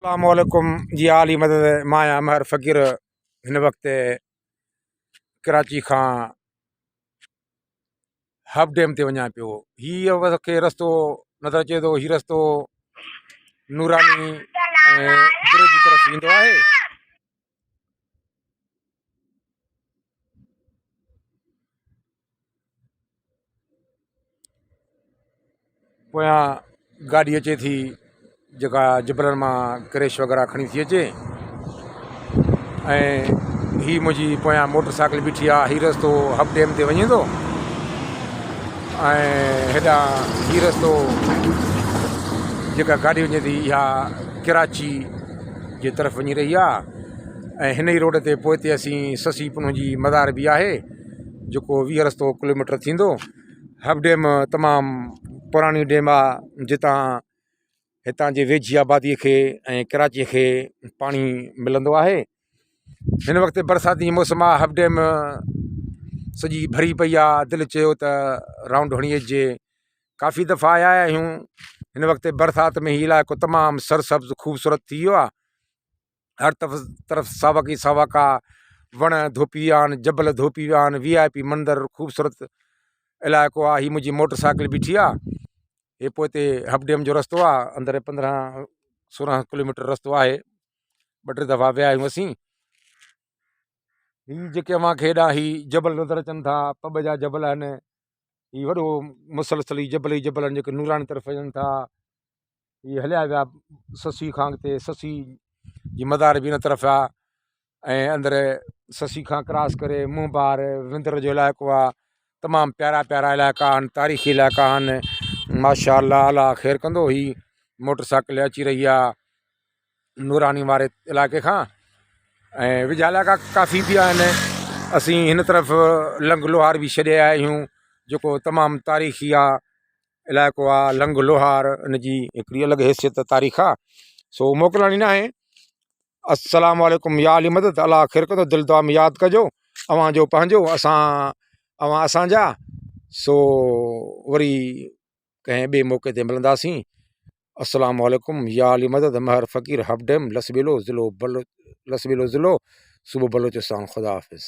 अस्सलामुअलैकुम जी आली मदद माया महर फ़कीर हिन वक़्त कराची खां हब डैम ते वञा पियो। हीअ खे रस्तो नज़र अचे थो, हीउ रस्तो नूरानी ब्रिज जी तरफ़ ईंदो आहे। पोयां गाॾी अचे थी जेका जबलनि मां क्रेश वग़ैरह खणी थी अचे, ऐं हीअ मुंहिंजी पोयां मोटर साइकिल बीठी आहे। हीउ रस्तो हब डैम ते वञे थो ऐं हेॾां हीउ रस्तो जेका गाॾी वञे थी इहा कराची जे तरफ़ वञी रही आहे। ऐं हिन ई रोड ते पोइ ते असीं ससी पुन जी मदार बि आहे जेको 20 रस्तो किलोमीटर थींदो। हब डैम तमामु पुराणी डैम आहे जितां हितां जे वेझी आबादीअ खे ऐं कराचीअ खे पाणी मिलंदो आहे। हिन वक़्तु बरसाती जो मौसम आहे, हब डैम सॼी भरी पई आहे। दिलि चयो त राउंड हणी अचिजे। काफ़ी दफ़ा आया आहियूं। हिन वक़्तु बरसाति में हीउ इलाइक़ो तमामु सरसब्ज़ ख़ूबसूरत थी वियो आहे। हर तरफ़ सावक ई सावक आहे, वण धोपी विया आहिनि, जबल धोपी विया आहिनि, VIP मंदरु ख़ूबसूरत इलाइक़ो आहे। हीअ मुंहिंजी मोटर साइकिल बीठी आहे। हे पोइ ते हब डैम जो रस्तो आहे, अंदरि 15-16 किलोमीटर रस्तो आहे। 2-3 दफ़ा विया आहियूं असीं। हीअ जेके अव्हांखे हेॾां हीअ जबल नज़र अचनि था, पब जा जबल आहिनि। हीअ वॾो मुसलसल ई जबल आहिनि जेके नूरानी तरफ़ वञनि था। हीअ हलिया विया ससी खां अॻिते, ससी जी मदार बि हिन तरफ़ आहे। ऐं अंदरि ससी खां क्रॉस करे मुंहबार विंदर जो इलाइक़ो आहे। तमामु प्यारा प्यारा इलाइक़ा आहिनि, तारीख़ी इलाइक़ा आहिनि। माशा अल्लाह ख़ैरु कंदो। हीअ मोटर साइकिल अची रही आहे नूरानी वारे इलाइक़े खां, ऐं विझा इलाइक़ा काफ़ी बि आहिनि। असीं हिन तरफ़ लंग लोहार बि छॾे आया आहियूं जेको तमामु तारीख़ी आहे इलाइक़ो आहे। लंग लोहार इनजी हिकिड़ी अलॻि हैसियत तारीख़ आहे, सो मोकिलणी न आहे। अस्सलामु अलैकुम या अली मदद, अलाह ख़ैरु कंदो। दिलि दुआ में यादि कजो, अव्हांजो पंहिंजो, अव्हां असांजा। सो वरी कंहिं ॿिए मौक़े ते मिलंदासीं। अस्सलामु अलैकुम या अली मदद महर फ़कीर हब डैम लसबेलो ज़िलो सूबो बलोचिस्तान। ख़ुदा हाफ़िज़।